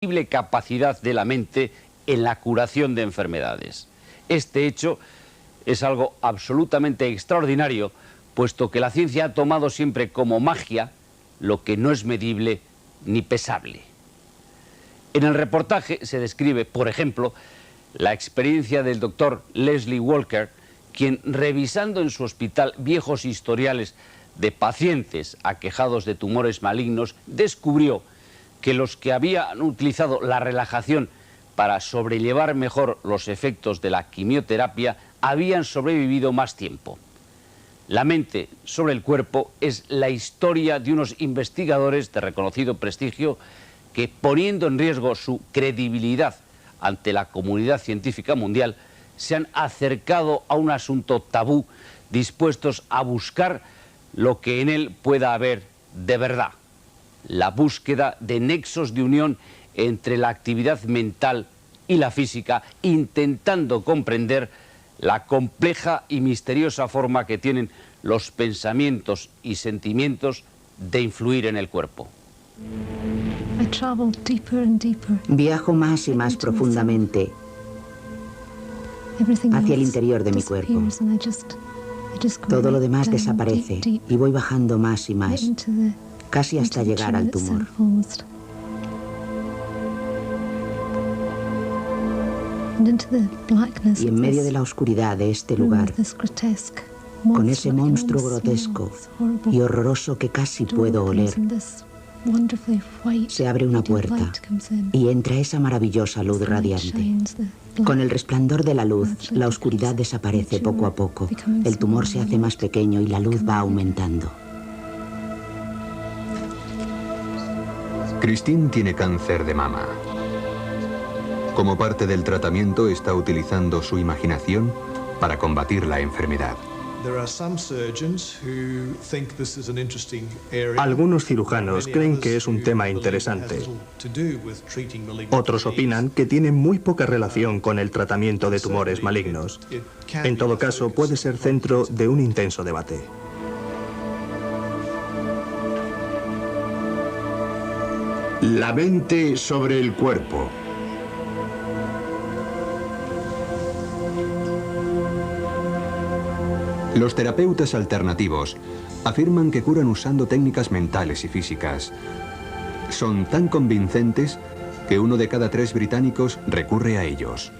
increíble capacidad de la mente en la curación de enfermedades. Este hecho es algo absolutamente extraordinario, puesto que la ciencia ha tomado siempre como magia lo que no es medible ni pesable. En el reportaje se describe, por ejemplo, la experiencia del doctor Leslie Walker, quien, revisando en su hospital viejos historiales de pacientes aquejados de tumores malignos, descubrió que los que habían utilizado la relajación para sobrellevar mejor los efectos de la quimioterapia habían sobrevivido más tiempo. La mente sobre el cuerpo es la historia de unos investigadores de reconocido prestigio que, poniendo en riesgo su credibilidad ante la comunidad científica mundial, se han acercado a un asunto tabú, dispuestos a buscar lo que en él pueda haber de verdad. La búsqueda de nexos de unión entre la actividad mental y la física, intentando comprender la compleja y misteriosa forma que tienen los pensamientos y sentimientos de influir en el cuerpo. Viajo más y más profundamente hacia el interior de mi cuerpo. Todo lo demás desaparece y voy bajando más y más, casi hasta llegar al tumor. Y en medio de la oscuridad de este lugar, con ese monstruo grotesco y horroroso que casi puedo oler, se abre una puerta y entra esa maravillosa luz radiante. Con el resplandor de la luz, la oscuridad desaparece poco a poco, el tumor se hace más pequeño y la luz va aumentando. Christine tiene cáncer de mama. Como parte del tratamiento, está utilizando su imaginación para combatir la enfermedad. Algunos cirujanos creen que es un tema interesante. Otros opinan que tiene muy poca relación con el tratamiento de tumores malignos. En todo caso, puede ser centro de un intenso debate. La mente sobre el cuerpo. Los terapeutas alternativos afirman que curan usando técnicas mentales y físicas. Son tan convincentes que 1 de cada 3 británicos recurre a ellos.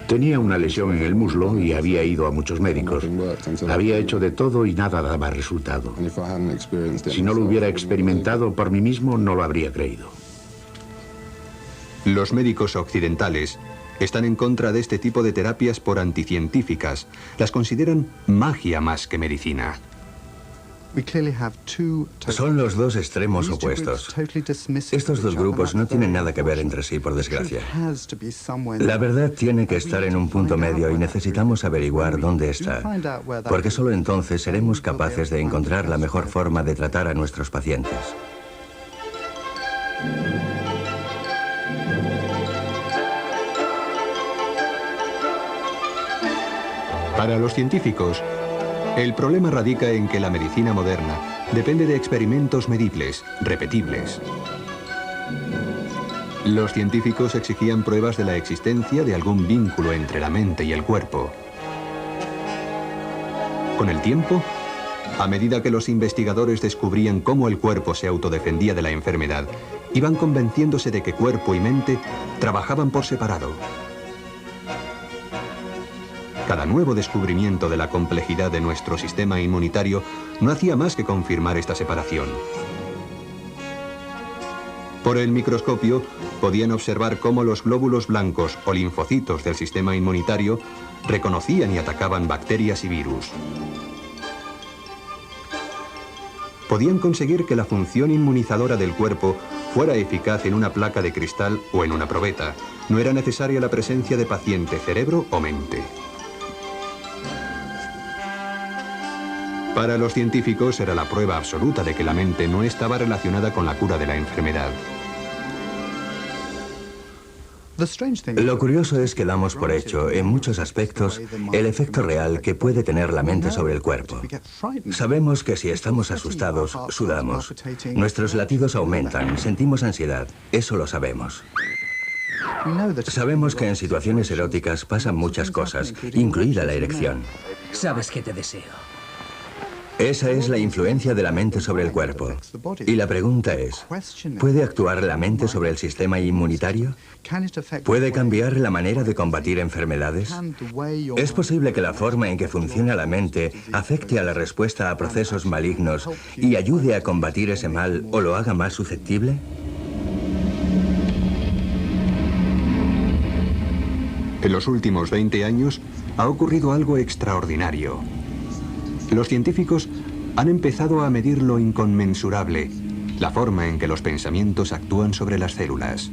Tenía una lesión en el muslo y había ido a muchos médicos. Había hecho de todo y nada daba resultado. Si no lo hubiera experimentado por mí mismo, no lo habría creído. Los médicos occidentales están en contra de este tipo de terapias por anticientíficas. Las consideran magia más que medicina. Son los dos extremos opuestos. Estos dos grupos no tienen nada que ver entre sí, por desgracia. La verdad tiene que estar en un punto medio y necesitamos averiguar dónde está, porque solo entonces seremos capaces de encontrar la mejor forma de tratar a nuestros pacientes. Para los científicos, el problema radica en que la medicina moderna depende de experimentos medibles, repetibles. Los científicos exigían pruebas de la existencia de algún vínculo entre la mente y el cuerpo. Con el tiempo, a medida que los investigadores descubrían cómo el cuerpo se autodefendía de la enfermedad, iban convenciéndose de que cuerpo y mente trabajaban por separado. Cada nuevo descubrimiento de la complejidad de nuestro sistema inmunitario no hacía más que confirmar esta separación. Por el microscopio podían observar cómo los glóbulos blancos o linfocitos del sistema inmunitario reconocían y atacaban bacterias y virus. Podían conseguir que la función inmunizadora del cuerpo fuera eficaz en una placa de cristal o en una probeta. No era necesaria la presencia de paciente cerebro o mente. Para los científicos era la prueba absoluta de que la mente no estaba relacionada con la cura de la enfermedad. Lo curioso es que damos por hecho, en muchos aspectos, el efecto real que puede tener la mente sobre el cuerpo. Sabemos que si estamos asustados, sudamos. Nuestros latidos aumentan, sentimos ansiedad. Eso lo sabemos. Sabemos que en situaciones eróticas pasan muchas cosas, incluida la erección. Sabes que te deseo. Esa es la influencia de la mente sobre el cuerpo. Y la pregunta es, ¿puede actuar la mente sobre el sistema inmunitario? ¿Puede cambiar la manera de combatir enfermedades? ¿Es posible que la forma en que funciona la mente afecte a la respuesta a procesos malignos y ayude a combatir ese mal o lo haga más susceptible? En los últimos 20 años ha ocurrido algo extraordinario. Los científicos han empezado a medir lo inconmensurable, la forma en que los pensamientos actúan sobre las células.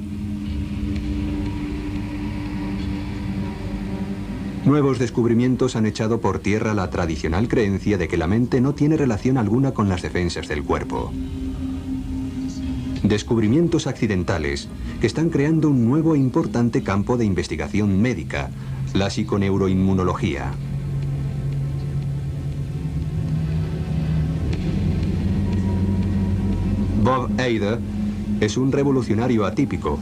Nuevos descubrimientos han echado por tierra la tradicional creencia de que la mente no tiene relación alguna con las defensas del cuerpo. Descubrimientos accidentales que están creando un nuevo e importante campo de investigación médica, la psiconeuroinmunología. Bob Hader es un revolucionario atípico.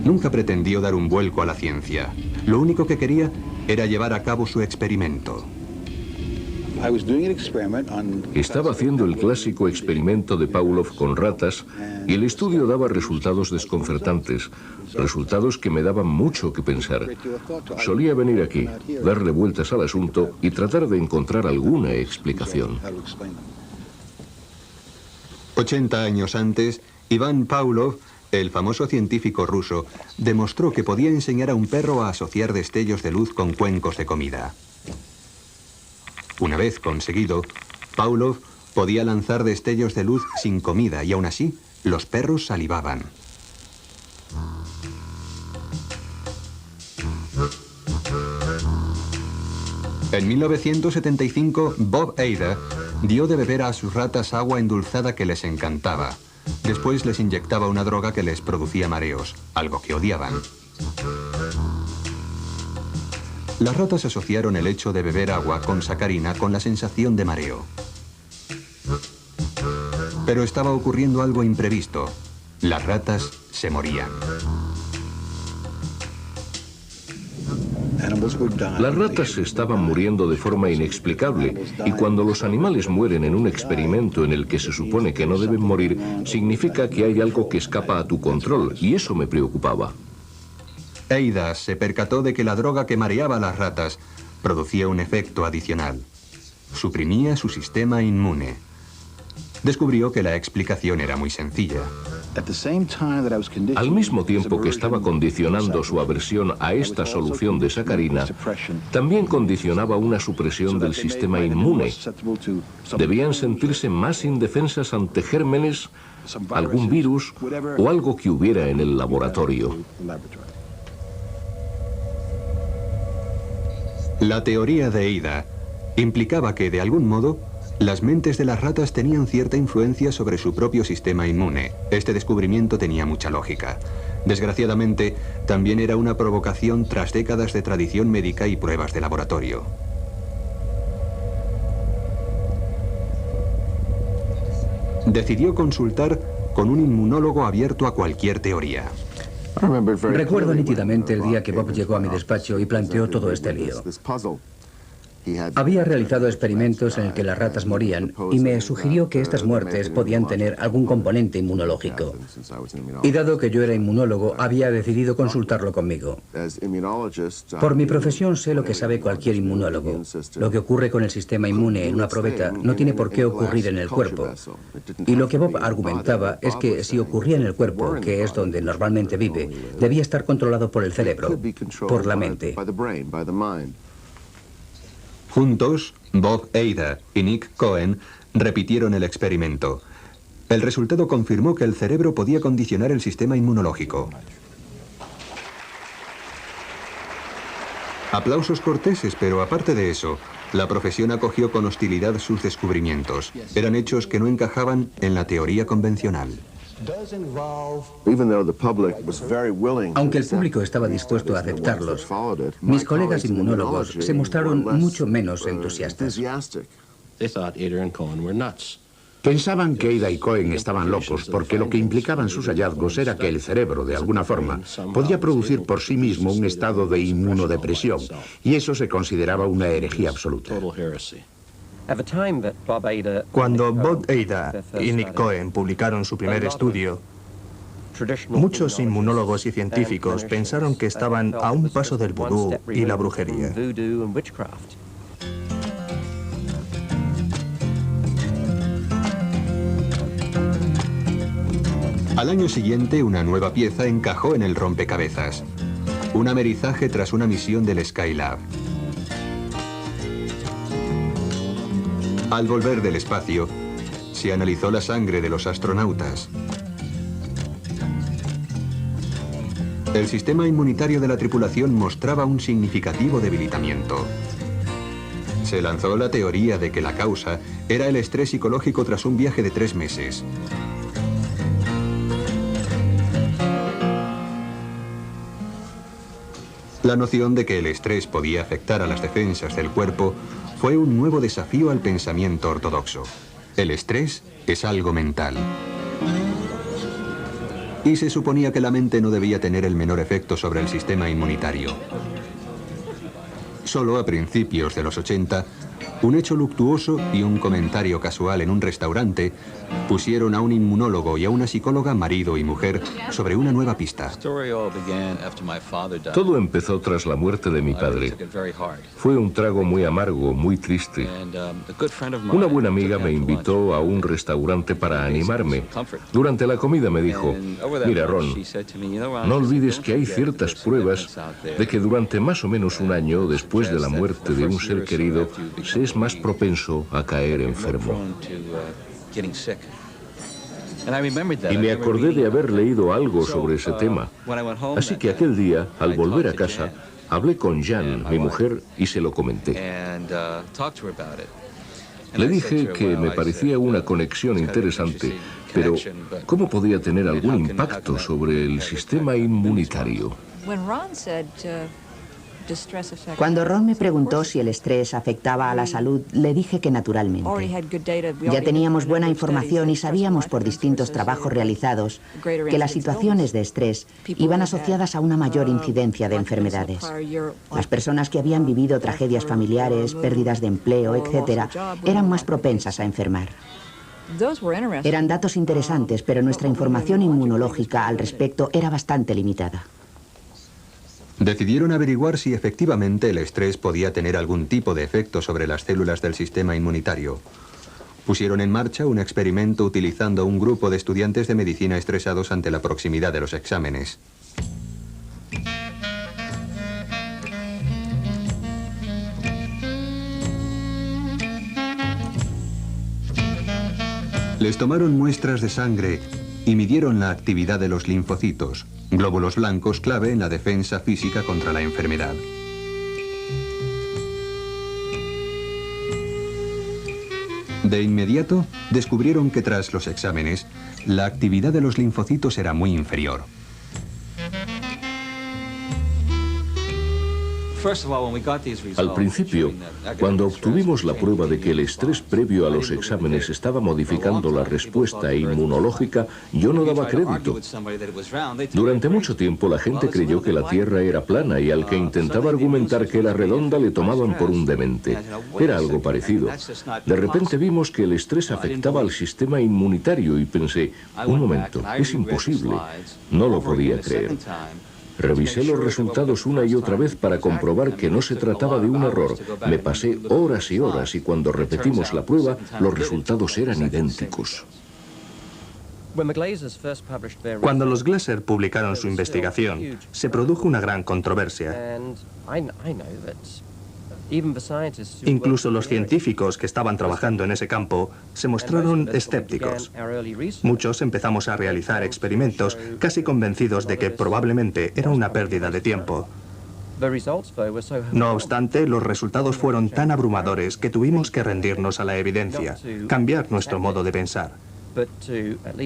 Nunca pretendió dar un vuelco a la ciencia. Lo único que quería era llevar a cabo su experimento. Estaba haciendo el clásico experimento de Pavlov con ratas y el estudio daba resultados desconcertantes, resultados que me daban mucho que pensar. Solía venir aquí, darle vueltas al asunto y tratar de encontrar alguna explicación. 80 años antes, Ivan Pavlov, el famoso científico ruso, demostró que podía enseñar a un perro a asociar destellos de luz con cuencos de comida. Una vez conseguido, Pavlov podía lanzar destellos de luz sin comida y aún así, los perros salivaban. En 1975, Bob Hader dio de beber a sus ratas agua endulzada que les encantaba. Después les inyectaba una droga que les producía mareos, algo que odiaban. Las ratas asociaron el hecho de beber agua con sacarina con la sensación de mareo. Pero estaba ocurriendo algo imprevisto. Las ratas se morían. Las ratas se estaban muriendo de forma inexplicable y cuando los animales mueren en un experimento en el que se supone que no deben morir, significa que hay algo que escapa a tu control y eso me preocupaba. Hader se percató de que la droga que mareaba a las ratas producía un efecto adicional. Suprimía su sistema inmune. Descubrió que la explicación era muy sencilla. Al mismo tiempo que estaba condicionando su aversión a esta solución de sacarina, también condicionaba una supresión del sistema inmune. Debían sentirse más indefensas ante gérmenes, algún virus o algo que hubiera en el laboratorio. La teoría de Hader implicaba que, de algún modo, las mentes de las ratas tenían cierta influencia sobre su propio sistema inmune. Este descubrimiento tenía mucha lógica. Desgraciadamente, también era una provocación tras décadas de tradición médica y pruebas de laboratorio. Decidió consultar con un inmunólogo abierto a cualquier teoría. Recuerdo nítidamente el día que Bob llegó a mi despacho y planteó todo este lío. Había realizado experimentos en el que las ratas morían y me sugirió que estas muertes podían tener algún componente inmunológico. Y dado que yo era inmunólogo, había decidido consultarlo conmigo. Por mi profesión sé lo que sabe cualquier inmunólogo. Lo que ocurre con el sistema inmune en una probeta no tiene por qué ocurrir en el cuerpo. Y lo que Bob argumentaba es que si ocurría en el cuerpo, que es donde normalmente vive, debía estar controlado por el cerebro, por la mente. Juntos, Bob Hader y Nick Cohen repitieron el experimento. El resultado confirmó que el cerebro podía condicionar el sistema inmunológico. Aplausos corteses, pero aparte de eso, la profesión acogió con hostilidad sus descubrimientos. Eran hechos que no encajaban en la teoría convencional. Aunque el público estaba dispuesto a aceptarlos, mis colegas inmunólogos se mostraron mucho menos entusiastas. Pensaban que Ada y Cohen estaban locos porque lo que implicaban sus hallazgos era que el cerebro, de alguna forma, podía producir por sí mismo un estado de inmunodepresión, y eso se consideraba una herejía absoluta. Cuando Bob Ada y Nick Cohen publicaron su primer estudio, muchos inmunólogos y científicos pensaron que estaban a un paso del vudú y la brujería. Al año siguiente, una nueva pieza encajó en el rompecabezas. Un amerizaje tras una misión del Skylab. Al volver del espacio, se analizó la sangre de los astronautas. El sistema inmunitario de la tripulación mostraba un significativo debilitamiento. Se lanzó la teoría de que la causa era el estrés psicológico tras un viaje de 3 meses. La noción de que el estrés podía afectar a las defensas del cuerpo fue un nuevo desafío al pensamiento ortodoxo. El estrés es algo mental. Y se suponía que la mente no debía tener el menor efecto sobre el sistema inmunitario. Solo a principios de los 80, un hecho luctuoso y un comentario casual en un restaurante pusieron a un inmunólogo y a una psicóloga, marido y mujer, sobre una nueva pista. Todo empezó tras la muerte de mi padre. Fue un trago muy amargo, muy triste. Una buena amiga me invitó a un restaurante para animarme. Durante la comida me dijo: mira, Ron, no olvides que hay ciertas pruebas de que durante más o menos un año después de la muerte de un ser querido se es más propenso a caer enfermo. Y me acordé de haber leído algo sobre ese tema. Así que aquel día, al volver a casa, hablé con Jan, mi mujer, y se lo comenté. Le dije que me parecía una conexión interesante, pero ¿cómo podía tener algún impacto sobre el sistema inmunitario? Cuando Ron me preguntó si el estrés afectaba a la salud, le dije que naturalmente. Ya teníamos buena información y sabíamos por distintos trabajos realizados que las situaciones de estrés iban asociadas a una mayor incidencia de enfermedades. Las personas que habían vivido tragedias familiares, pérdidas de empleo, etc., eran más propensas a enfermar. Eran datos interesantes, pero nuestra información inmunológica al respecto era bastante limitada. Decidieron averiguar si efectivamente el estrés podía tener algún tipo de efecto sobre las células del sistema inmunitario. Pusieron en marcha un experimento utilizando un grupo de estudiantes de medicina estresados ante la proximidad de los exámenes. Les tomaron muestras de sangre y midieron la actividad de los linfocitos, glóbulos blancos clave en la defensa física contra la enfermedad. De inmediato, descubrieron que tras los exámenes, la actividad de los linfocitos era muy inferior. Al principio, cuando obtuvimos la prueba de que el estrés previo a los exámenes estaba modificando la respuesta inmunológica, yo no daba crédito. Durante mucho tiempo la gente creyó que la Tierra era plana y al que intentaba argumentar que era redonda le tomaban por un demente. Era algo parecido. De repente vimos que el estrés afectaba al sistema inmunitario y pensé, un momento, es imposible. No lo podía creer. Revisé los resultados una y otra vez para comprobar que no se trataba de un error. Me pasé horas y horas y cuando repetimos la prueba, los resultados eran idénticos. Cuando los Glaser publicaron su investigación, se produjo una gran controversia. Incluso los científicos que estaban trabajando en ese campo se mostraron escépticos. Muchos empezamos a realizar experimentos casi convencidos de que probablemente era una pérdida de tiempo. No obstante, los resultados fueron tan abrumadores que tuvimos que rendirnos a la evidencia, cambiar nuestro modo de pensar.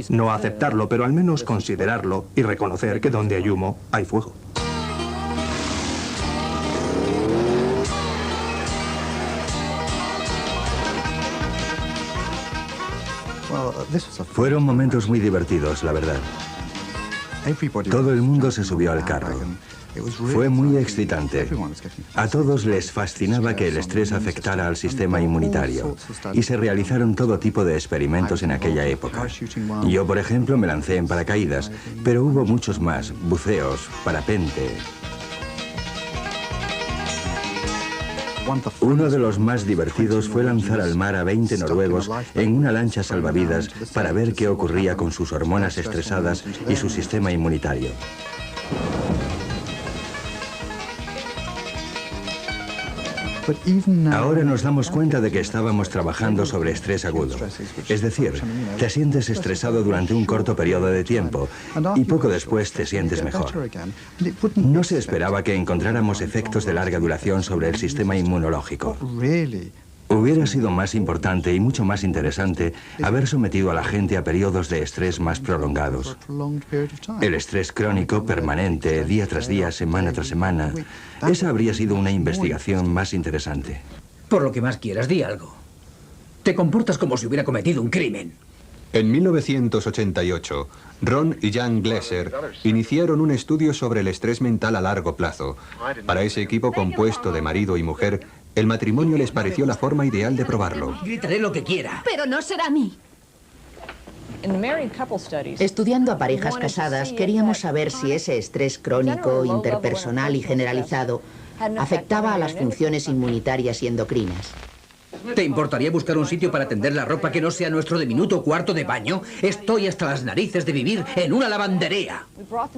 No aceptarlo, pero al menos considerarlo y reconocer que donde hay humo, hay fuego. Fueron momentos muy divertidos, la verdad. Todo el mundo se subió al carro. Fue muy excitante. A todos les fascinaba que el estrés afectara al sistema inmunitario y se realizaron todo tipo de experimentos en aquella época. Yo, por ejemplo, me lancé en paracaídas, pero hubo muchos más: buceos, parapente. Uno de los más divertidos fue lanzar al mar a 20 noruegos en una lancha salvavidas para ver qué ocurría con sus hormonas estresadas y su sistema inmunitario. Ahora nos damos cuenta de que estábamos trabajando sobre estrés agudo. Es decir, te sientes estresado durante un corto periodo de tiempo y poco después te sientes mejor. No se esperaba que encontráramos efectos de larga duración sobre el sistema inmunológico. Hubiera sido más importante y mucho más interesante haber sometido a la gente a periodos de estrés más prolongados. El estrés crónico, permanente, día tras día, semana tras semana, esa habría sido una investigación más interesante. Por lo que más quieras, di algo. Te comportas como si hubiera cometido un crimen. En 1988, Ron y Jan Glesser iniciaron un estudio sobre el estrés mental a largo plazo. Para ese equipo compuesto de marido y mujer, el matrimonio les pareció la forma ideal de probarlo. Gritaré lo que quiera. Pero no será a mí. Estudiando a parejas casadas, queríamos saber si ese estrés crónico, interpersonal y generalizado afectaba a las funciones inmunitarias y endocrinas. ¿Te importaría buscar un sitio para tender la ropa que no sea nuestro diminuto cuarto de baño? Estoy hasta las narices de vivir en una lavandería.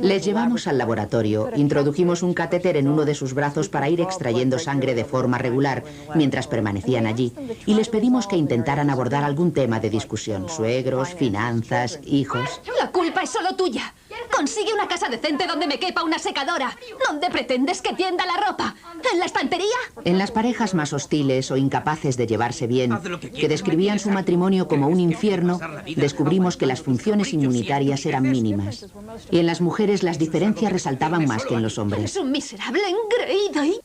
Les llevamos al laboratorio, introdujimos un catéter en uno de sus brazos para ir extrayendo sangre de forma regular mientras permanecían allí, y les pedimos que intentaran abordar algún tema de discusión: suegros, finanzas, hijos. La culpa es solo tuya. Consigue una casa decente donde me quepa una secadora. ¿Dónde pretendes que tienda la ropa? ¿En la estantería? En las parejas más hostiles o incapaces de llevarse bien, que describían su matrimonio como un infierno, descubrimos que las funciones inmunitarias eran mínimas. Y en las mujeres las diferencias resaltaban más que en los hombres. Eres un miserable, engreído y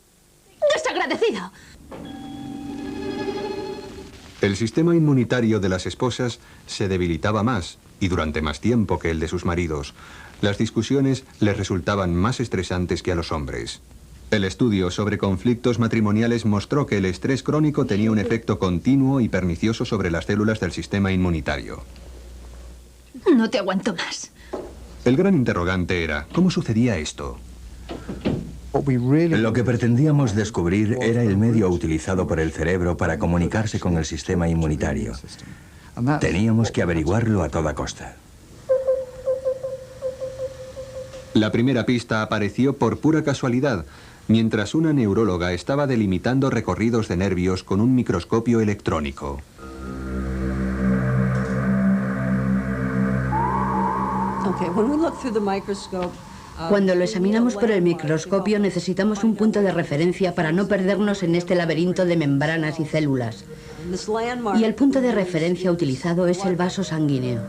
desagradecido. El sistema inmunitario de las esposas se debilitaba más y durante más tiempo que el de sus maridos. Las discusiones les resultaban más estresantes que a los hombres. El estudio sobre conflictos matrimoniales mostró que el estrés crónico tenía un efecto continuo y pernicioso sobre las células del sistema inmunitario. No te aguanto más. El gran interrogante era, ¿cómo sucedía esto? Lo que pretendíamos descubrir era el medio utilizado por el cerebro para comunicarse con el sistema inmunitario. Teníamos que averiguarlo a toda costa. La primera pista apareció por pura casualidad, mientras una neuróloga estaba delimitando recorridos de nervios con un microscopio electrónico. Cuando lo examinamos por el microscopio necesitamos un punto de referencia para no perdernos en este laberinto de membranas y células. Y el punto de referencia utilizado es el vaso sanguíneo.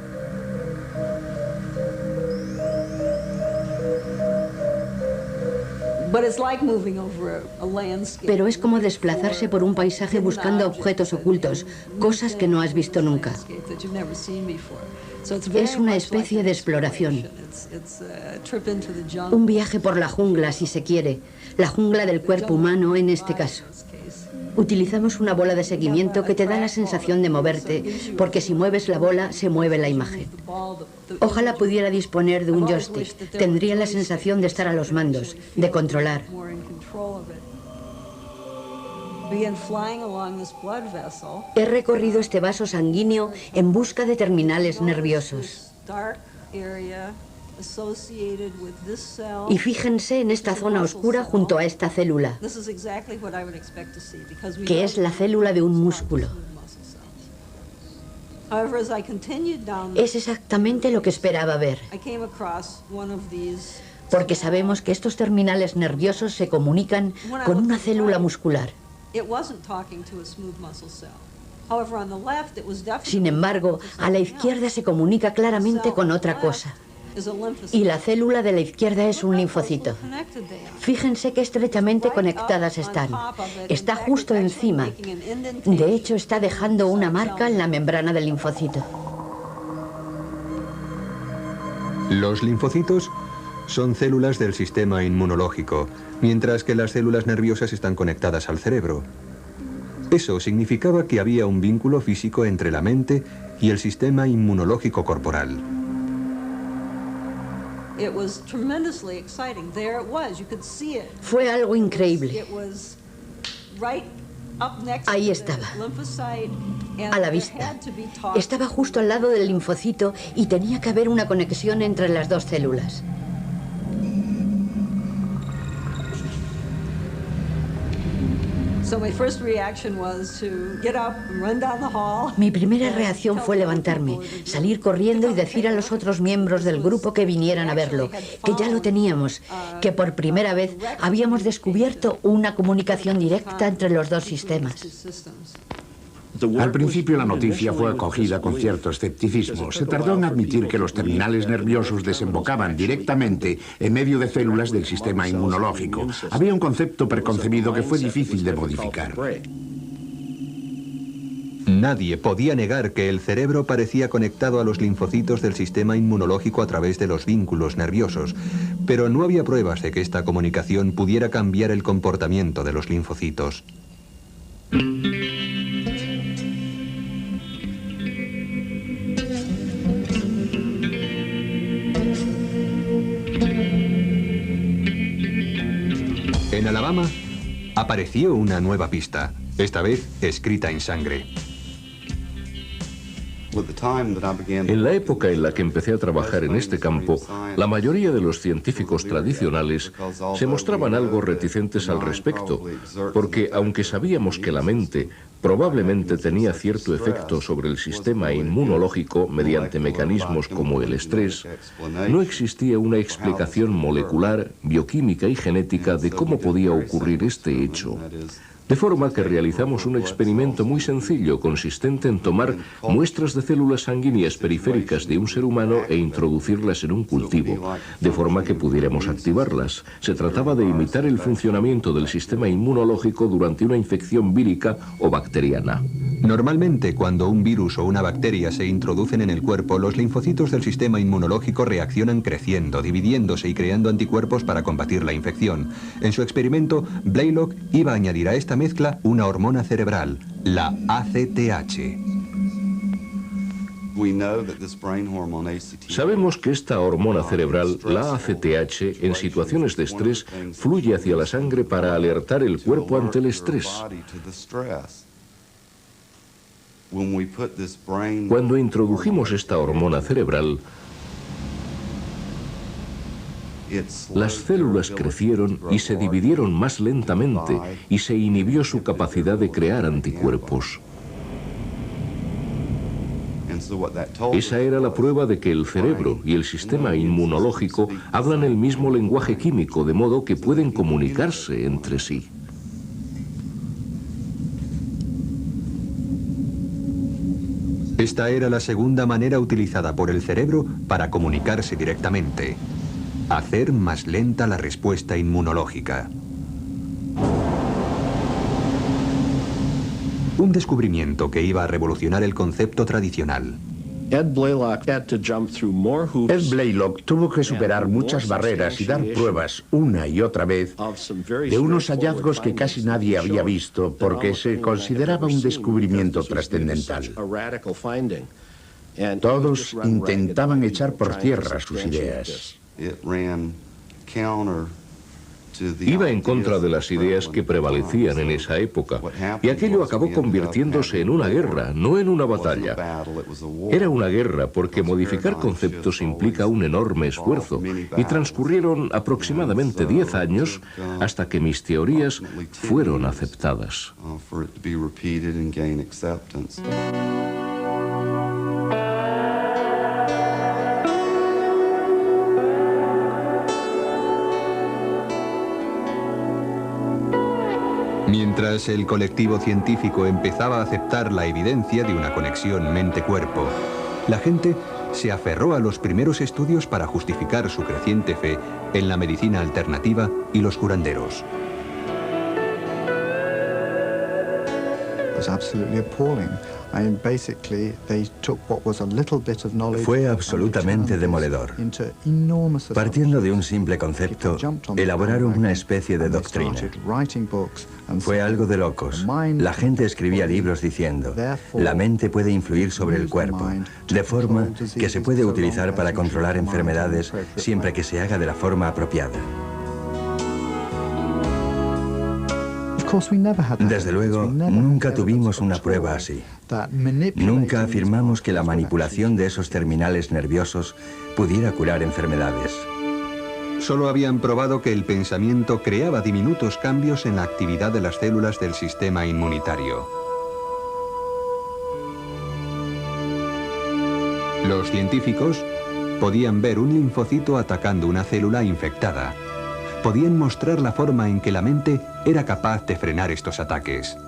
Pero es como desplazarse por un paisaje buscando objetos ocultos, cosas que no has visto nunca. Es una especie de exploración. Un viaje por la jungla, si se quiere. La jungla del cuerpo humano, en este caso. Utilizamos una bola de seguimiento que te da la sensación de moverte, porque si mueves la bola, se mueve la imagen. Ojalá pudiera disponer de un joystick. Tendría la sensación de estar a los mandos, de controlar. He recorrido este vaso sanguíneo en busca de terminales nerviosos. Y fíjense en esta zona oscura junto a esta célula, que es la célula de un músculo. Es exactamente lo que esperaba ver, porque sabemos que estos terminales nerviosos se comunican con una célula muscular. Sin embargo, a la izquierda se comunica claramente con otra cosa. Y la célula de la izquierda es un linfocito. Fíjense qué estrechamente conectadas están. Está justo encima. De hecho, está dejando una marca en la membrana del linfocito. Los linfocitos son células del sistema inmunológico, mientras que las células nerviosas están conectadas al cerebro. Eso significaba que había un vínculo físico entre la mente y el sistema inmunológico corporal. Fue algo increíble. Ahí estaba, a la vista. Estaba justo al lado del linfocito y tenía que haber una conexión entre las dos células. Mi primera reacción fue levantarme, salir corriendo y decir a los otros miembros del grupo que vinieran a verlo, que ya lo teníamos, que por primera vez habíamos descubierto una comunicación directa entre los dos sistemas. Al principio la noticia fue acogida con cierto escepticismo. Se tardó en admitir que los terminales nerviosos desembocaban directamente en medio de células del sistema inmunológico. Había un concepto preconcebido que fue difícil de modificar. Nadie podía negar que el cerebro parecía conectado a los linfocitos del sistema inmunológico a través de los vínculos nerviosos, pero no había pruebas de que esta comunicación pudiera cambiar el comportamiento de los linfocitos. En Alabama apareció una nueva pista, esta vez escrita en sangre. En la época en la que empecé a trabajar en este campo, la mayoría de los científicos tradicionales se mostraban algo reticentes al respecto, porque aunque sabíamos que la mente probablemente tenía cierto efecto sobre el sistema inmunológico mediante mecanismos como el estrés, no existía una explicación molecular, bioquímica y genética de cómo podía ocurrir este hecho. De forma que realizamos un experimento muy sencillo, consistente en tomar muestras de células sanguíneas periféricas de un ser humano e introducirlas en un cultivo, de forma que pudiéramos activarlas. Se trataba de imitar el funcionamiento del sistema inmunológico durante una infección vírica o bacteriana. Normalmente, cuando un virus o una bacteria se introducen en el cuerpo, los linfocitos del sistema inmunológico reaccionan creciendo, dividiéndose y creando anticuerpos para combatir la infección. En su experimento, Blaylock iba a añadir a esta mezcla una hormona cerebral, la ACTH. Sabemos que esta hormona cerebral, la ACTH, en situaciones de estrés, fluye hacia la sangre para alertar el cuerpo ante el estrés. Cuando introdujimos esta hormona cerebral, las células crecieron y se dividieron más lentamente y se inhibió su capacidad de crear anticuerpos. Esa era la prueba de que el cerebro y el sistema inmunológico hablan el mismo lenguaje químico, de modo que pueden comunicarse entre sí. Esta era la segunda manera utilizada por el cerebro para comunicarse directamente: hacer más lenta la respuesta inmunológica. Un descubrimiento que iba a revolucionar el concepto tradicional. Ed Blaylock tuvo que superar muchas barreras y dar pruebas una y otra vez de unos hallazgos que casi nadie había visto porque se consideraba un descubrimiento trascendental. Todos intentaban echar por tierra sus ideas. Iba en contra de las ideas que prevalecían en esa época, y aquello acabó convirtiéndose en una guerra, no en una batalla. Era una guerra porque modificar conceptos implica un enorme esfuerzo, y transcurrieron aproximadamente 10 años hasta que mis teorías fueron aceptadas. Mientras el colectivo científico empezaba a aceptar la evidencia de una conexión mente-cuerpo, la gente se aferró a los primeros estudios para justificar su creciente fe en la medicina alternativa y los curanderos. Fue absolutamente demoledor. Partiendo de un simple concepto, elaboraron una especie de doctrina. Fue algo de locos. La gente escribía libros diciendo, la mente puede influir sobre el cuerpo, de forma que se puede utilizar para controlar enfermedades siempre que se haga de la forma apropiada. Desde luego, nunca tuvimos una prueba así. Nunca afirmamos que la manipulación de esos terminales nerviosos pudiera curar enfermedades. Solo habían probado que el pensamiento creaba diminutos cambios en la actividad de las células del sistema inmunitario. Los científicos podían ver un linfocito atacando una célula infectada. Podían mostrar la forma en que la mente era capaz de frenar estos ataques.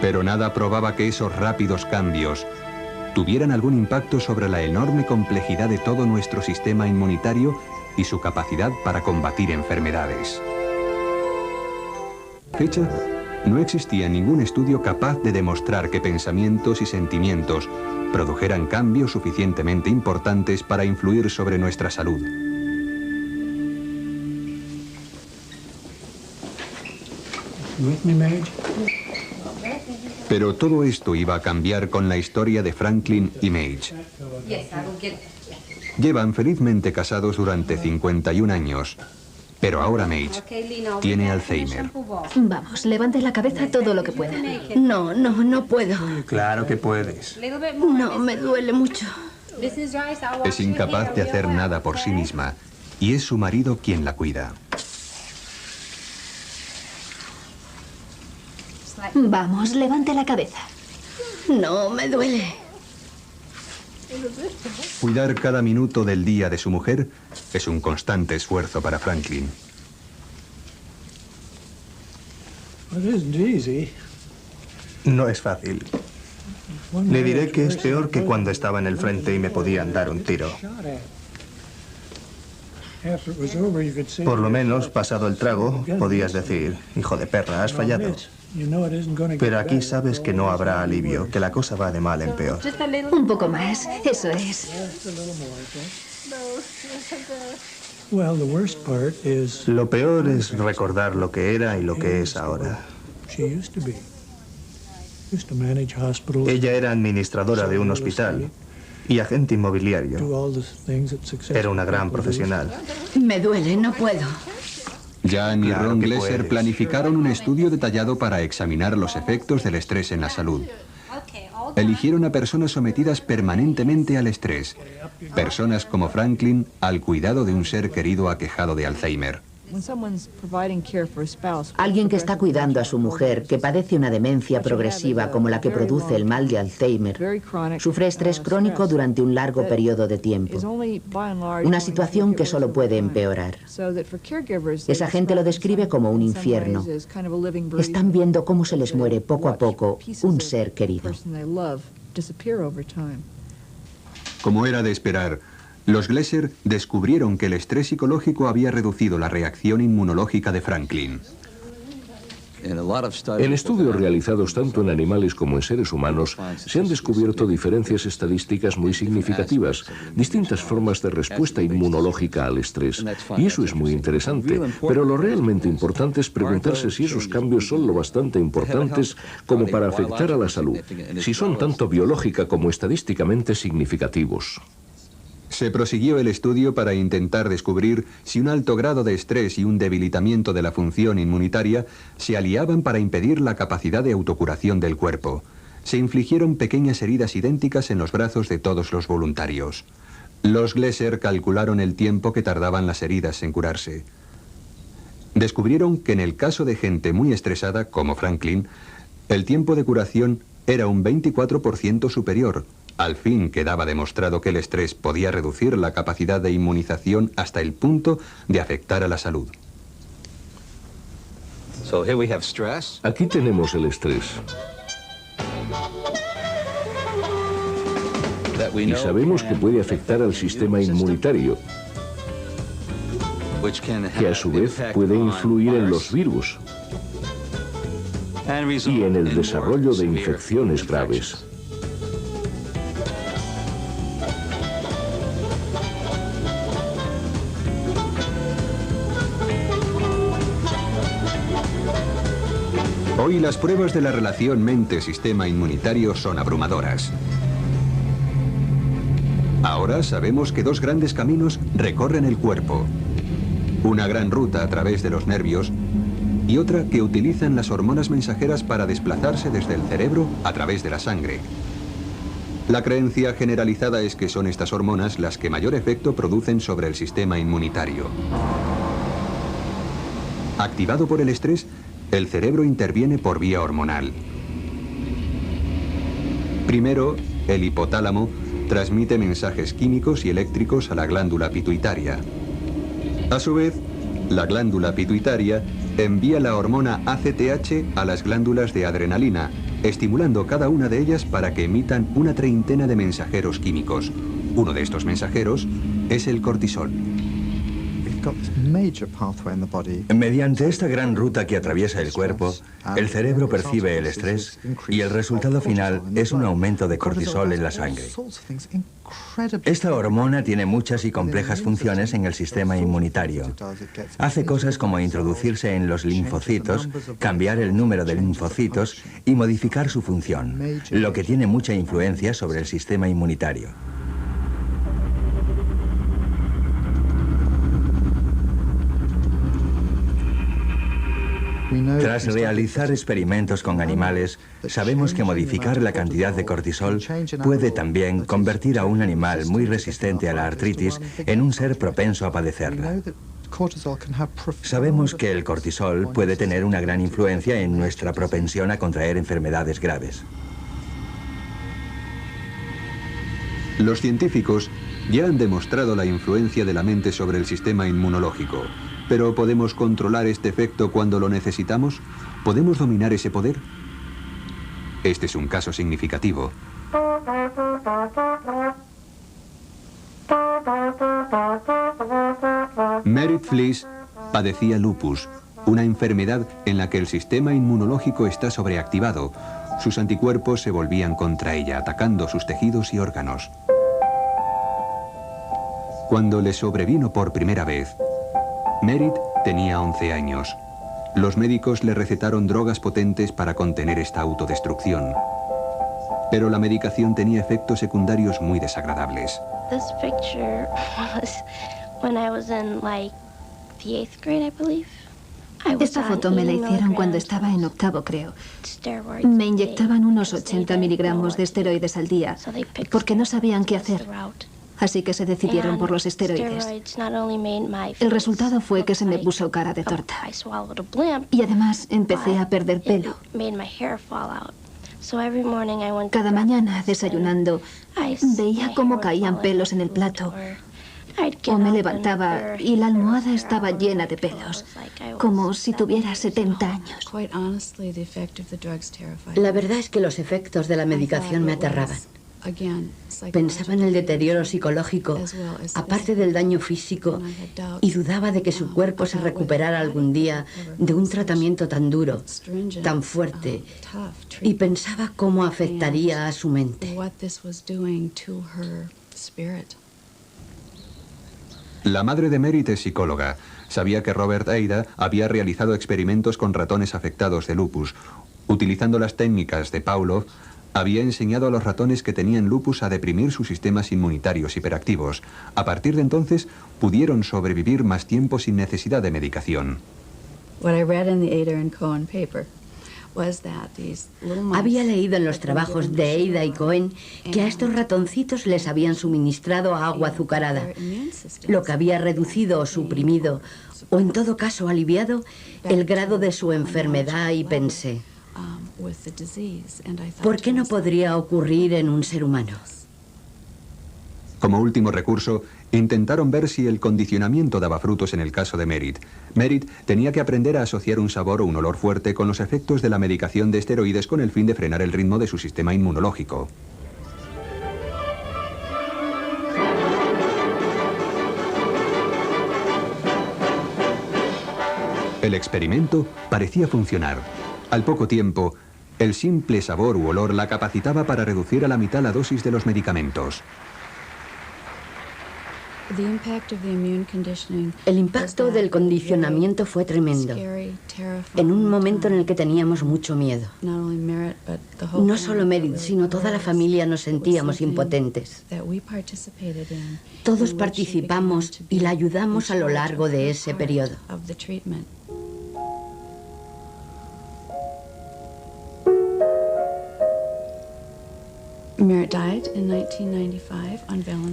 Pero nada probaba que esos rápidos cambios tuvieran algún impacto sobre la enorme complejidad de todo nuestro sistema inmunitario y su capacidad para combatir enfermedades. A la fecha, no existía ningún estudio capaz de demostrar que pensamientos y sentimientos produjeran cambios suficientemente importantes para influir sobre nuestra salud. Pero todo esto iba a cambiar con la historia de Franklin y Mage. Llevan felizmente casados durante 51 años. Pero ahora Mage tiene Alzheimer. Vamos, levante la cabeza todo lo que pueda. No puedo. Claro que puedes. No, me duele mucho. Es incapaz de hacer nada por sí misma y es su marido quien la cuida. Vamos, levante la cabeza. No, me duele. Cuidar cada minuto del día de su mujer es un constante esfuerzo para Franklin. No es fácil. Le diré que es peor que cuando estaba en el frente y me podían dar un tiro. Por lo menos, pasado el trago, podías decir, hijo de perra, has fallado. Pero aquí sabes que no habrá alivio, que la cosa va de mal en peor. Un poco más, eso es. Lo peor es recordar lo que era y lo que es ahora. Ella era administradora de un hospital y agente inmobiliario. Era una gran profesional. Me duele, no puedo. Jan y Ron Glesser planificaron un estudio detallado para examinar los efectos del estrés en la salud. Eligieron a personas sometidas permanentemente al estrés, personas como Franklin al cuidado de un ser querido aquejado de Alzheimer. Alguien que está cuidando a su mujer, que padece una demencia progresiva como la que produce el mal de Alzheimer, sufre estrés crónico durante un largo periodo de tiempo. Una situación que solo puede empeorar. Esa gente lo describe como un infierno. Están viendo cómo se les muere poco a poco un ser querido. Como era de esperar, los Glesser descubrieron que el estrés psicológico había reducido la reacción inmunológica de Franklin. En estudios realizados tanto en animales como en seres humanos, se han descubierto diferencias estadísticas muy significativas, distintas formas de respuesta inmunológica al estrés. Y eso es muy interesante, pero lo realmente importante es preguntarse si esos cambios son lo bastante importantes como para afectar a la salud, si son tanto biológica como estadísticamente significativos. Se prosiguió el estudio para intentar descubrir si un alto grado de estrés y un debilitamiento de la función inmunitaria se aliaban para impedir la capacidad de autocuración del cuerpo. Se infligieron pequeñas heridas idénticas en los brazos de todos los voluntarios. Los Glesser calcularon el tiempo que tardaban las heridas en curarse. Descubrieron que en el caso de gente muy estresada, como Franklin, el tiempo de curación era un 24% superior, Al fin quedaba demostrado que el estrés podía reducir la capacidad de inmunización hasta el punto de afectar a la salud. Aquí tenemos el estrés. Y sabemos que puede afectar al sistema inmunitario, que a su vez puede influir en los virus y en el desarrollo de infecciones graves. Hoy las pruebas de la relación mente-sistema inmunitario son abrumadoras. Ahora sabemos que dos grandes caminos recorren el cuerpo. Una gran ruta a través de los nervios y otra que utilizan las hormonas mensajeras para desplazarse desde el cerebro a través de la sangre. La creencia generalizada es que son estas hormonas las que mayor efecto producen sobre el sistema inmunitario. Activado por el estrés, el cerebro interviene por vía hormonal. Primero, el hipotálamo transmite mensajes químicos y eléctricos a la glándula pituitaria. A su vez, la glándula pituitaria envía la hormona ACTH a las glándulas de adrenalina, estimulando cada una de ellas para que emitan una treintena de mensajeros químicos. Uno de estos mensajeros es el cortisol. Mediante esta gran ruta que atraviesa el cuerpo, el cerebro percibe el estrés y el resultado final es un aumento de cortisol en la sangre. Esta hormona tiene muchas y complejas funciones en el sistema inmunitario. Hace cosas como introducirse en los linfocitos, cambiar el número de linfocitos y modificar su función, lo que tiene mucha influencia sobre el sistema inmunitario. Tras realizar experimentos con animales, sabemos que modificar la cantidad de cortisol puede también convertir a un animal muy resistente a la artritis en un ser propenso a padecerla. Sabemos que el cortisol puede tener una gran influencia en nuestra propensión a contraer enfermedades graves. Los científicos ya han demostrado la influencia de la mente sobre el sistema inmunológico. ¿Pero podemos controlar este efecto cuando lo necesitamos? ¿Podemos dominar ese poder? Este es un caso significativo. Merit Fliss padecía lupus, una enfermedad en la que el sistema inmunológico está sobreactivado. Sus anticuerpos se volvían contra ella, atacando sus tejidos y órganos. Cuando le sobrevino por primera vez, Merit tenía 11 años. Los médicos le recetaron drogas potentes para contener esta autodestrucción. Pero la medicación tenía efectos secundarios muy desagradables. This picture was when I was in like the 8th grade, I believe. Esta foto me la hicieron cuando estaba en octavo, creo. Me inyectaban unos 80 miligramos de esteroides al día porque no sabían qué hacer. Así que se decidieron por los esteroides. El resultado fue que se me puso cara de torta. Y además empecé a perder pelo. Cada mañana, desayunando, veía cómo caían pelos en el plato. O me levantaba y la almohada estaba llena de pelos, como si tuviera 70 años. La verdad es que los efectos de la medicación me aterraban. Pensaba en el deterioro psicológico, aparte del daño físico, y dudaba de que su cuerpo se recuperara algún día de un tratamiento tan duro, tan fuerte, y pensaba cómo afectaría a su mente. La madre de Merit es psicóloga. Sabía que Robert Eida había realizado experimentos con ratones afectados de lupus. Utilizando las técnicas de Pavlov, había enseñado a los ratones que tenían lupus a deprimir sus sistemas inmunitarios hiperactivos. A partir de entonces, pudieron sobrevivir más tiempo sin necesidad de medicación. Había leído en los trabajos de Eida y Cohen que a estos ratoncitos les habían suministrado agua azucarada, lo que había reducido o suprimido, o en todo caso aliviado, el grado de su enfermedad, y pensé, ¿por qué no podría ocurrir en un ser humano? Como último recurso, intentaron ver si el condicionamiento daba frutos en el caso de Merritt. Merritt tenía que aprender a asociar un sabor o un olor fuerte con los efectos de la medicación de esteroides con el fin de frenar el ritmo de su sistema inmunológico. El experimento parecía funcionar. Al poco tiempo, el simple sabor u olor la capacitaba para reducir a la mitad la dosis de los medicamentos. El impacto del condicionamiento fue tremendo, en un momento en el que teníamos mucho miedo. No solo Merritt, sino toda la familia nos sentíamos impotentes. Todos participamos y la ayudamos a lo largo de ese periodo.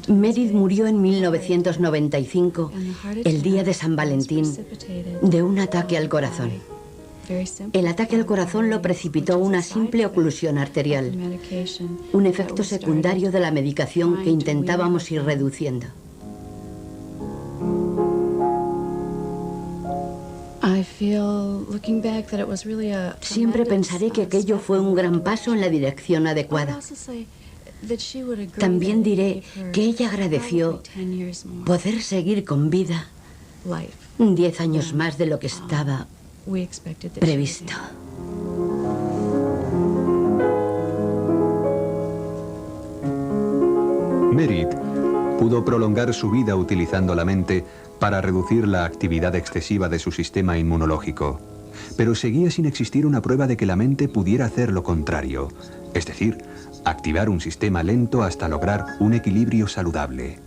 Merritt murió en 1995, el día de San Valentín, de un ataque al corazón. El ataque al corazón lo precipitó una simple oclusión arterial, un efecto secundario de la medicación que intentábamos ir reduciendo. Siempre pensaré que aquello fue un gran paso en la dirección adecuada. También diré que ella agradeció poder seguir con vida 10 años más de lo que estaba previsto. Merritt pudo prolongar su vida utilizando la mente para reducir la actividad excesiva de su sistema inmunológico. Pero seguía sin existir una prueba de que la mente pudiera hacer lo contrario, es decir, activar un sistema lento hasta lograr un equilibrio saludable.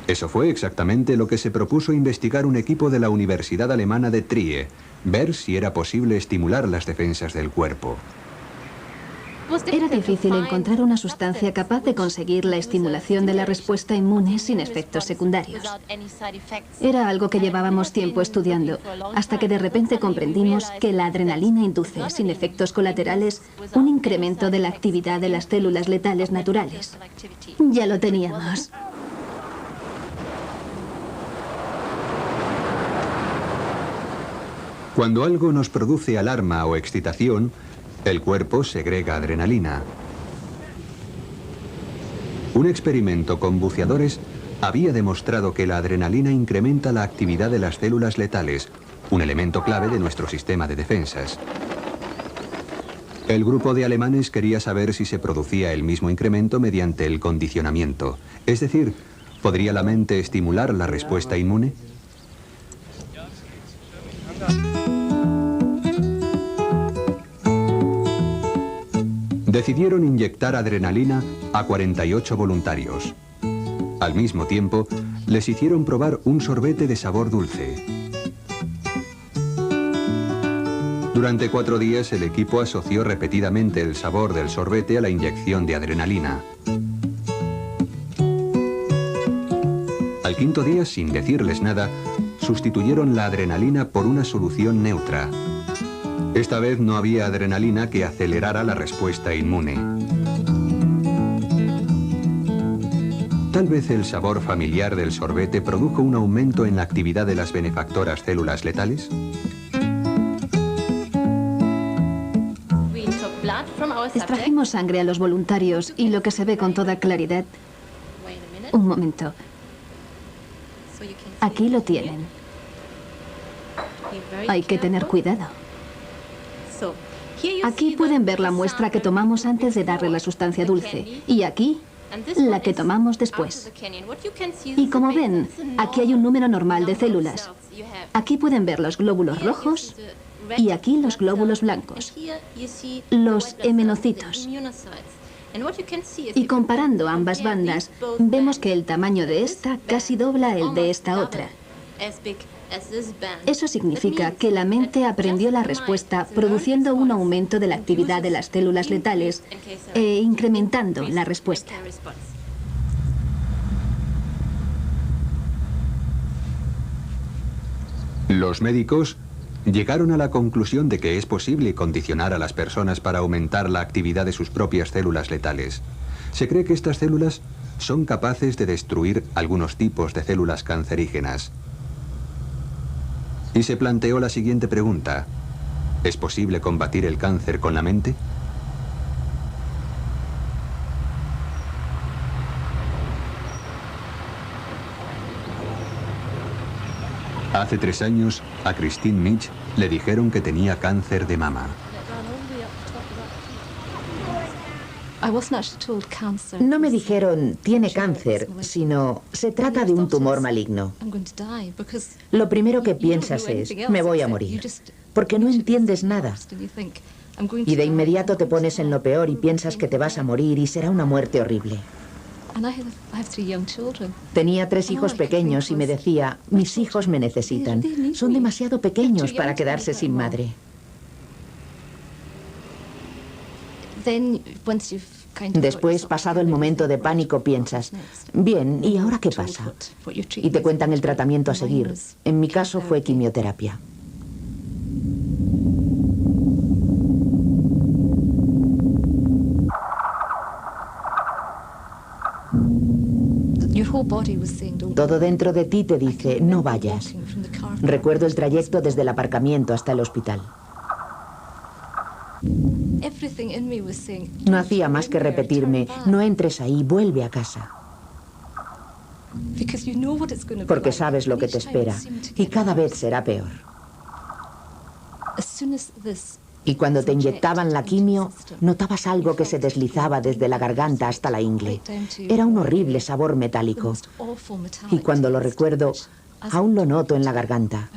Eso fue exactamente lo que se propuso investigar un equipo de la Universidad Alemana de Trier, ver si era posible estimular las defensas del cuerpo. Era difícil encontrar una sustancia capaz de conseguir la estimulación de la respuesta inmune sin efectos secundarios. Era algo que llevábamos tiempo estudiando, hasta que de repente comprendimos que la adrenalina induce, sin efectos colaterales, un incremento de la actividad de las células letales naturales. Ya lo teníamos. Cuando algo nos produce alarma o excitación, el cuerpo segrega adrenalina. Un experimento con buceadores había demostrado que la adrenalina incrementa la actividad de las células letales, un elemento clave de nuestro sistema de defensas. El grupo de alemanes quería saber si se producía el mismo incremento mediante el condicionamiento. Es decir, ¿podría la mente estimular la respuesta inmune? Decidieron inyectar adrenalina a 48 voluntarios. Al mismo tiempo, les hicieron probar un sorbete de sabor dulce. Durante 4 días, el equipo asoció repetidamente el sabor del sorbete a la inyección de adrenalina. Al 5.º día, sin decirles nada, sustituyeron la adrenalina por una solución neutra. Esta vez no había adrenalina que acelerara la respuesta inmune. Tal vez el sabor familiar del sorbete produjo un aumento en la actividad de las benefactoras células letales. Extrajimos sangre a los voluntarios y lo que se ve con toda claridad... Un momento. Aquí lo tienen. Hay que tener cuidado. Aquí pueden ver la muestra que tomamos antes de darle la sustancia dulce. Y aquí, la que tomamos después. Y como ven, aquí hay un número normal de células. Aquí pueden ver los glóbulos rojos y aquí los glóbulos blancos, los hemenocitos. Y comparando ambas bandas, vemos que el tamaño de esta casi dobla el de esta otra. Eso significa que la mente aprendió la respuesta produciendo un aumento de la actividad de las células letales e incrementando la respuesta. Los médicos llegaron a la conclusión de que es posible condicionar a las personas para aumentar la actividad de sus propias células letales. Se cree que estas células son capaces de destruir algunos tipos de células cancerígenas. Y se planteó la siguiente pregunta: ¿es posible combatir el cáncer con la mente? Hace 3 años, a Christine Mitch le dijeron que tenía cáncer de mama. No me dijeron, tiene cáncer, sino, se trata de un tumor maligno. Lo primero que piensas es, me voy a morir, porque no entiendes nada. Y de inmediato te pones en lo peor y piensas que te vas a morir y será una muerte horrible. Tenía 3 hijos pequeños y me decía, mis hijos me necesitan. Son demasiado pequeños para quedarse sin madre. Después, pasado el momento de pánico, piensas, bien, ¿y ahora qué pasa? Y te cuentan el tratamiento a seguir. En mi caso fue quimioterapia. Todo dentro de ti te dice, no vayas. Recuerdo el trayecto desde el aparcamiento hasta el hospital. No hacía más que repetirme, no entres ahí, vuelve a casa. Porque sabes lo que te espera y cada vez será peor. Y cuando te inyectaban la quimio, notabas algo que se deslizaba desde la garganta hasta la ingle. Era un horrible sabor metálico. Y cuando lo recuerdo, aún lo noto en la garganta.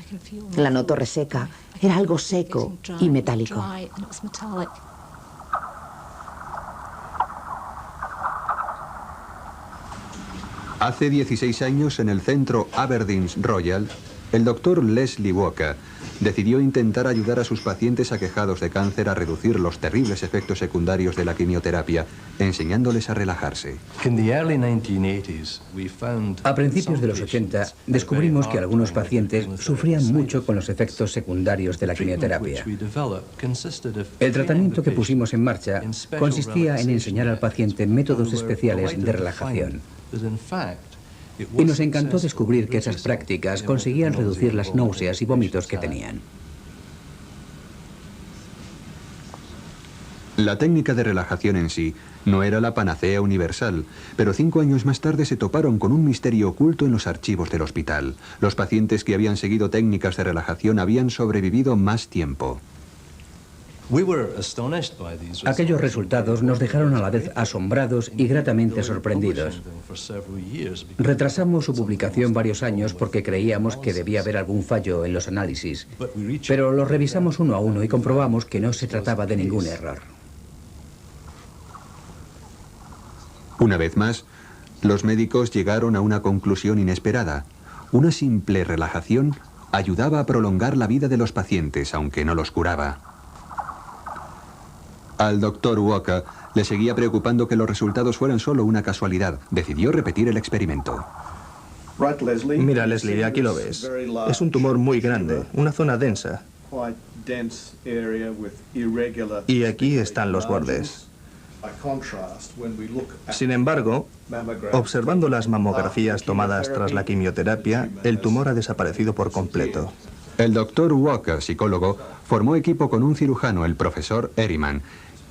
La noto reseca. Era algo seco y metálico. Hace 16 años, en el centro Aberdeen's Royal, el doctor Leslie Walker decidió intentar ayudar a sus pacientes aquejados de cáncer a reducir los terribles efectos secundarios de la quimioterapia, enseñándoles a relajarse. A principios de los 80, descubrimos que algunos pacientes sufrían mucho con los efectos secundarios de la quimioterapia. El tratamiento que pusimos en marcha consistía en enseñar al paciente métodos especiales de relajación. Y nos encantó descubrir que esas prácticas conseguían reducir las náuseas y vómitos que tenían. La técnica de relajación en sí no era la panacea universal, pero 5 años más tarde se toparon con un misterio oculto en los archivos del hospital. Los pacientes que habían seguido técnicas de relajación habían sobrevivido más tiempo. Aquellos resultados nos dejaron a la vez asombrados y gratamente sorprendidos. Retrasamos su publicación varios años porque creíamos que debía haber algún fallo en los análisis, pero los revisamos uno a uno y comprobamos que no se trataba de ningún error. Una vez más, los médicos llegaron a una conclusión inesperada. Una simple relajación ayudaba a prolongar la vida de los pacientes, aunque no los curaba. Al doctor Walker le seguía preocupando que los resultados fueran solo una casualidad. Decidió repetir el experimento. Mira, Leslie, aquí lo ves. Es un tumor muy grande, una zona densa. Y aquí están los bordes. Sin embargo, observando las mamografías tomadas tras la quimioterapia, el tumor ha desaparecido por completo. El doctor Walker, psicólogo, formó equipo con un cirujano, el profesor Ehrimann.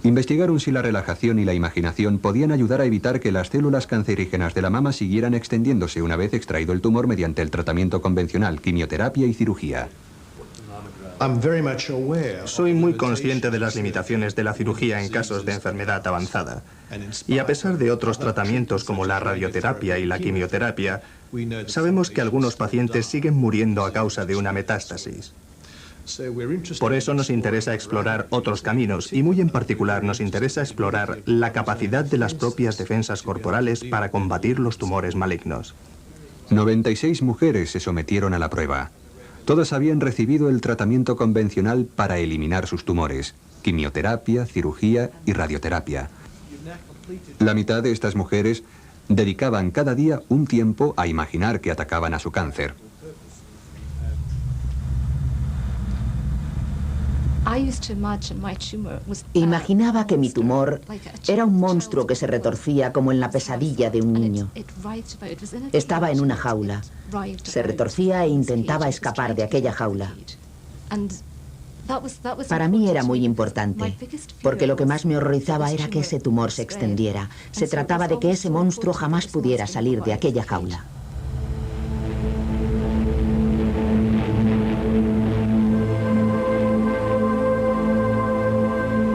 Investigaron si la relajación y la imaginación podían ayudar a evitar que las células cancerígenas de la mama siguieran extendiéndose una vez extraído el tumor mediante el tratamiento convencional, quimioterapia y cirugía. Soy muy consciente de las limitaciones de la cirugía en casos de enfermedad avanzada. Y a pesar de otros tratamientos como la radioterapia y la quimioterapia, sabemos que algunos pacientes siguen muriendo a causa de una metástasis. Por eso nos interesa explorar otros caminos y muy en particular nos interesa explorar la capacidad de las propias defensas corporales para combatir los tumores malignos. 96 mujeres se sometieron a la prueba. Todas habían recibido el tratamiento convencional para eliminar sus tumores, quimioterapia, cirugía y radioterapia. La mitad de estas mujeres dedicaban cada día un tiempo a imaginar que atacaban a su cáncer. Imaginaba que mi tumor era un monstruo que se retorcía como en la pesadilla de un niño. Estaba en una jaula. Se retorcía e intentaba escapar de aquella jaula. Para mí era muy importante, porque lo que más me horrorizaba era que ese tumor se extendiera. Se trataba de que ese monstruo jamás pudiera salir de aquella jaula.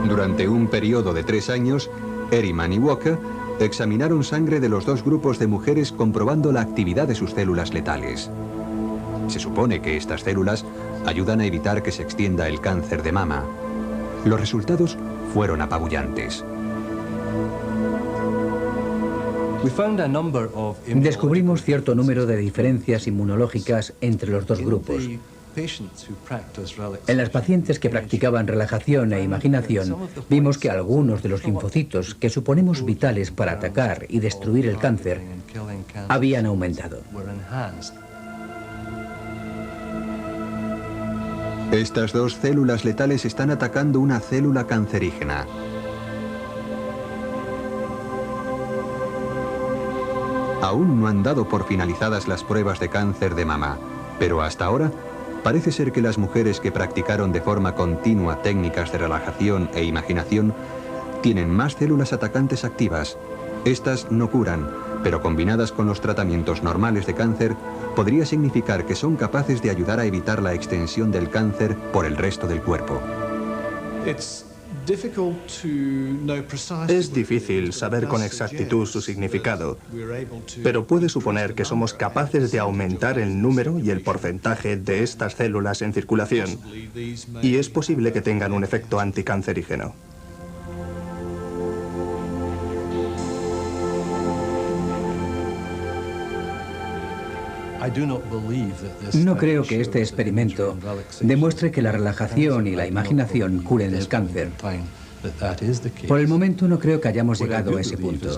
Durante un periodo de 3 años, Ehrimann y Walker examinaron sangre de los dos grupos de mujeres comprobando la actividad de sus células letales. Se supone que estas células ayudan a evitar que se extienda el cáncer de mama. Los resultados fueron apabullantes. Descubrimos cierto número de diferencias inmunológicas entre los dos grupos. En las pacientes que practicaban relajación e imaginación, vimos que algunos de los linfocitos que suponemos vitales para atacar y destruir el cáncer habían aumentado. Estas dos células letales están atacando una célula cancerígena. Aún no han dado por finalizadas las pruebas de cáncer de mama, pero hasta ahora parece ser que las mujeres que practicaron de forma continua técnicas de relajación e imaginación tienen más células atacantes activas. Estas no curan, pero combinadas con los tratamientos normales de cáncer, podría significar que son capaces de ayudar a evitar la extensión del cáncer por el resto del cuerpo. Es difícil saber con exactitud su significado, pero puede suponer que somos capaces de aumentar el número y el porcentaje de estas células en circulación, y es posible que tengan un efecto anticancerígeno. No creo que este experimento demuestre que la relajación y la imaginación curen el cáncer. Por el momento no creo que hayamos llegado a ese punto.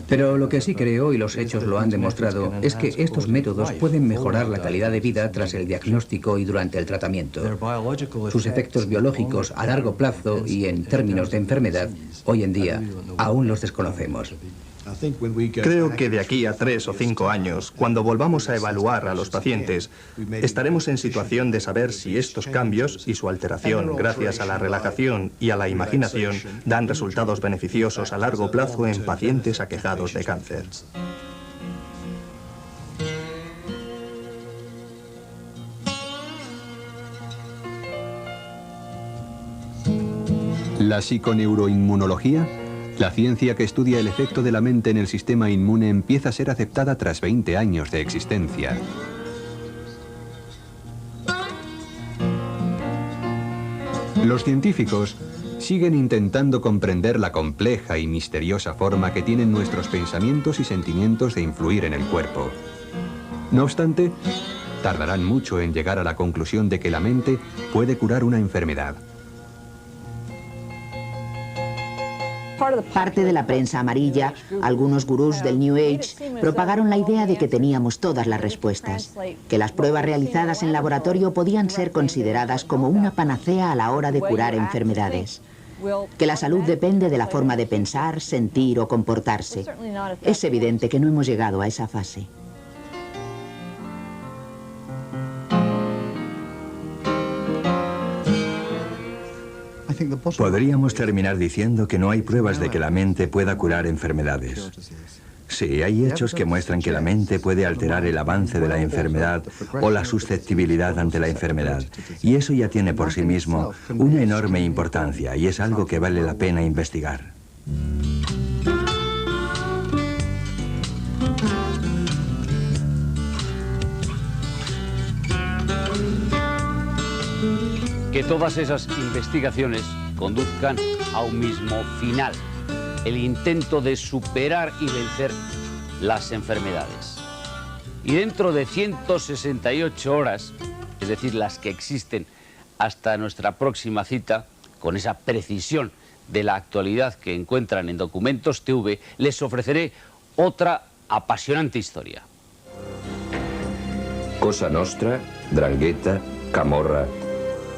Pero lo que sí creo, y los hechos lo han demostrado, es que estos métodos pueden mejorar la calidad de vida tras el diagnóstico y durante el tratamiento. Sus efectos biológicos a largo plazo y en términos de enfermedad, hoy en día, aún los desconocemos. Creo que de aquí a 3 o 5 años, cuando volvamos a evaluar a los pacientes, estaremos en situación de saber si estos cambios y su alteración gracias a la relajación y a la imaginación dan resultados beneficiosos a largo plazo en pacientes aquejados de cáncer. La psiconeuroinmunología, la ciencia que estudia el efecto de la mente en el sistema inmune, empieza a ser aceptada tras 20 años de existencia. Los científicos siguen intentando comprender la compleja y misteriosa forma que tienen nuestros pensamientos y sentimientos de influir en el cuerpo. No obstante, tardarán mucho en llegar a la conclusión de que la mente puede curar una enfermedad. Parte de la prensa amarilla, algunos gurús del New Age, propagaron la idea de que teníamos todas las respuestas, que las pruebas realizadas en laboratorio podían ser consideradas como una panacea a la hora de curar enfermedades, que la salud depende de la forma de pensar, sentir o comportarse. Es evidente que no hemos llegado a esa fase. Podríamos terminar diciendo que no hay pruebas de que la mente pueda curar enfermedades. Sí, hay hechos que muestran que la mente puede alterar el avance de la enfermedad o la susceptibilidad ante la enfermedad. Y eso ya tiene por sí mismo una enorme importancia y es algo que vale la pena investigar. Que todas esas investigaciones conduzcan a un mismo final, el intento de superar y vencer las enfermedades. Y dentro de 168 horas, es decir, las que existen hasta nuestra próxima cita, con esa precisión de la actualidad que encuentran en Documentos TV, les ofreceré otra apasionante historia. Cosa Nostra, Drangheta, Camorra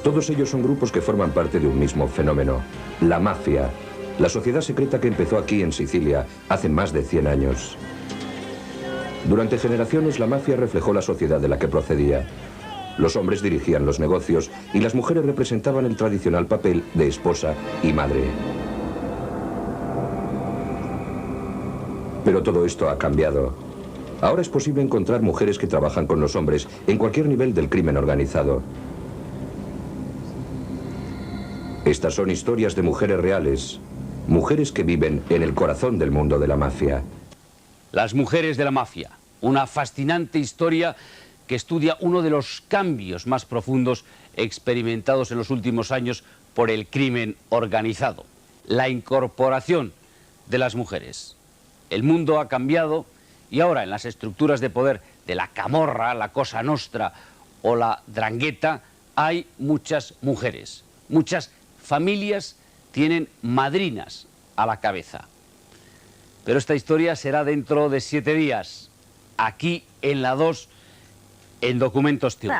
Todos ellos son grupos que forman parte de un mismo fenómeno, la mafia, la sociedad secreta que empezó aquí en Sicilia hace más de 100 años. Durante generaciones la mafia reflejó la sociedad de la que procedía. Los hombres dirigían los negocios y las mujeres representaban el tradicional papel de esposa y madre. Pero todo esto ha cambiado. Ahora es posible encontrar mujeres que trabajan con los hombres en cualquier nivel del crimen organizado. Estas son historias de mujeres reales, mujeres que viven en el corazón del mundo de la mafia. Las mujeres de la mafia, una fascinante historia que estudia uno de los cambios más profundos experimentados en los últimos años por el crimen organizado, la incorporación de las mujeres. El mundo ha cambiado y ahora en las estructuras de poder de la Camorra, la Cosa Nostra o la 'Ndrangheta hay muchas mujeres. Muchas familias tienen madrinas a la cabeza. Pero esta historia será dentro de 7 días, aquí en la 2, en Documentos TV.